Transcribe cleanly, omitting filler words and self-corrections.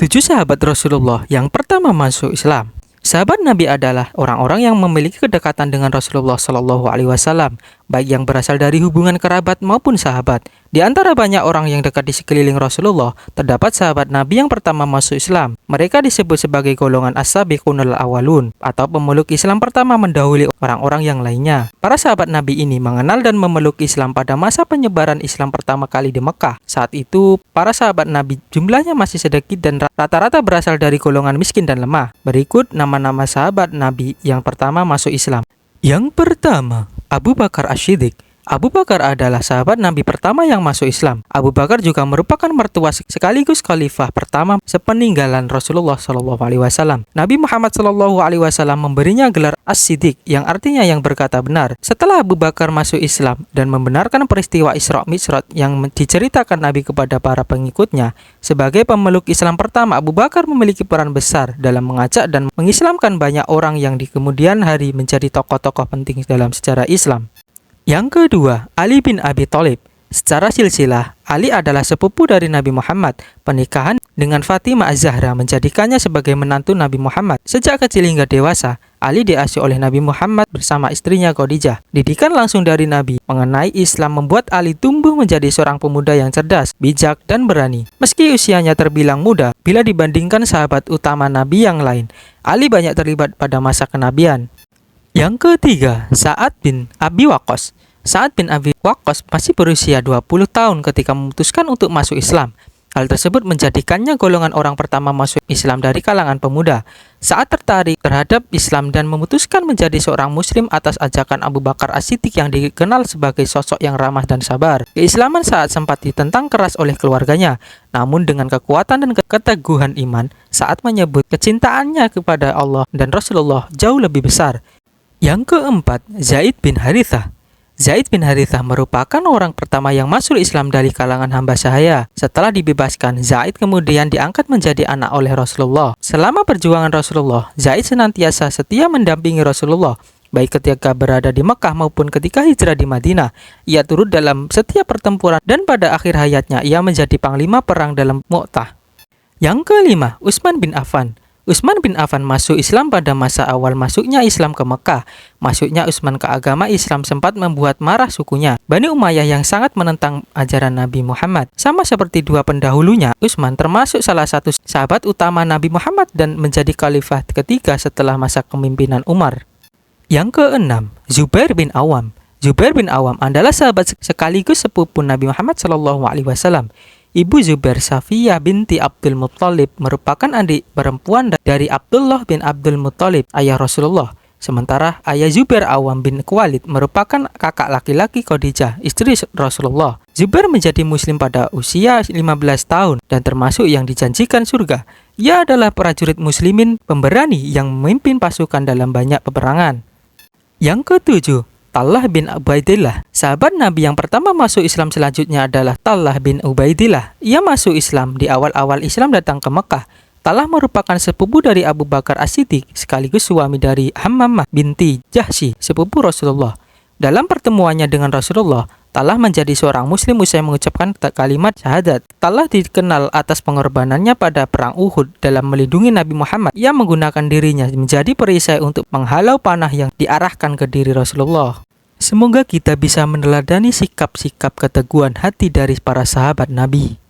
7 sahabat Rasulullah yang pertama masuk Islam. Sahabat Nabi adalah orang-orang yang memiliki kedekatan dengan Rasulullah Shallallahu Alaihi Wasallam, baik yang berasal dari hubungan kerabat maupun sahabat. Di antara banyak orang yang dekat di sekeliling Rasulullah, terdapat sahabat Nabi yang pertama masuk Islam. Mereka disebut sebagai golongan as-sabiqunul awwalun, atau pemeluk Islam pertama mendahului orang-orang yang lainnya. Para sahabat Nabi ini mengenal dan memeluk Islam pada masa penyebaran Islam pertama kali di Mekah. Saat itu, para sahabat Nabi jumlahnya masih sedikit dan rata-rata berasal dari golongan miskin dan lemah. Berikut nama-nama sahabat Nabi yang pertama masuk Islam. Yang pertama, Abu Bakar As-Siddiq. Abu Bakar adalah sahabat Nabi pertama yang masuk Islam. Abu Bakar juga merupakan mertua sekaligus khalifah pertama sepeninggalan Rasulullah Shallallahu Alaihi Wasallam. Nabi Muhammad Shallallahu Alaihi Wasallam memberinya gelar As-Siddiq, yang artinya yang berkata benar. Setelah Abu Bakar masuk Islam dan membenarkan peristiwa Isra Mi'raj yang diceritakan Nabi kepada para pengikutnya, sebagai pemeluk Islam pertama, Abu Bakar memiliki peran besar dalam mengajak dan mengislamkan banyak orang yang di kemudian hari menjadi tokoh-tokoh penting dalam sejarah Islam. Yang kedua, Ali bin Abi Thalib. Secara silsilah, Ali adalah sepupu dari Nabi Muhammad. Pernikahan dengan Fatimah Az-Zahra menjadikannya sebagai menantu Nabi Muhammad. Sejak kecil hingga dewasa, Ali diasuh oleh Nabi Muhammad bersama istrinya Khadijah. Didikan langsung dari Nabi mengenai Islam membuat Ali tumbuh menjadi seorang pemuda yang cerdas, bijak, dan berani. Meski usianya terbilang muda, bila dibandingkan sahabat utama Nabi yang lain, Ali banyak terlibat pada masa kenabian. Yang ketiga, Sa'ad bin Abi Waqqas. Sa'ad bin Abi Waqqas masih berusia 20 tahun ketika memutuskan untuk masuk Islam. Hal tersebut menjadikannya golongan orang pertama masuk Islam dari kalangan pemuda. Sa'ad tertarik terhadap Islam dan memutuskan menjadi seorang muslim atas ajakan Abu Bakar As-Siddiq yang dikenal sebagai sosok yang ramah dan sabar. Keislaman Sa'ad sempat ditentang keras oleh keluarganya. Namun dengan kekuatan dan keteguhan iman, Sa'ad menyebut kecintaannya kepada Allah dan Rasulullah jauh lebih besar. Yang keempat, Zaid bin Harithah. Zaid bin Harithah merupakan orang pertama yang masuk Islam dari kalangan hamba sahaya. Setelah dibebaskan, Zaid kemudian diangkat menjadi anak oleh Rasulullah. Selama perjuangan Rasulullah, Zaid senantiasa setia mendampingi Rasulullah, baik ketika berada di Mekah maupun ketika hijrah di Madinah. Ia turut dalam setiap pertempuran dan pada akhir hayatnya ia menjadi panglima perang dalam Mu'tah. Yang kelima, Utsman bin Affan. Utsman bin Affan masuk Islam pada masa awal masuknya Islam ke Mekah. Masuknya Utsman ke agama Islam sempat membuat marah sukunya, Bani Umayyah, yang sangat menentang ajaran Nabi Muhammad. Sama seperti dua pendahulunya, Utsman termasuk salah satu sahabat utama Nabi Muhammad dan menjadi khalifah ketiga setelah masa kepemimpinan Umar. Yang keenam, Zubair bin Awam. Zubair bin Awam adalah sahabat sekaligus sepupu Nabi Muhammad SAW. Ibu Zubair, Safiyah binti Abdul Muttalib, merupakan adik perempuan dari Abdullah bin Abdul Muttalib, ayah Rasulullah. Sementara ayah Zubair, Awam bin Khuwailid, merupakan kakak laki-laki Khadijah, istri Rasulullah. Zubair menjadi muslim pada usia 15 tahun dan termasuk yang dijanjikan surga. Ia adalah prajurit muslimin pemberani yang memimpin pasukan dalam banyak peperangan. Yang ketujuh, Talha bin Ubaidillah. Sahabat Nabi yang pertama masuk Islam selanjutnya adalah Talha bin Ubaidillah. Ia masuk Islam di awal-awal Islam datang ke Mekah. Talha merupakan sepupu dari Abu Bakar As-Siddiq, sekaligus suami dari Hammamah binti Jahsy, sepupu Rasulullah. Dalam pertemuannya dengan Rasulullah, Talha menjadi seorang muslim usai mengucapkan kalimat syahadat. Talha dikenal atas pengorbanannya pada perang Uhud dalam melindungi Nabi Muhammad. Ia menggunakan dirinya menjadi perisai untuk menghalau panah yang diarahkan ke diri Rasulullah. Semoga kita bisa meneladani sikap-sikap keteguhan hati dari para sahabat Nabi.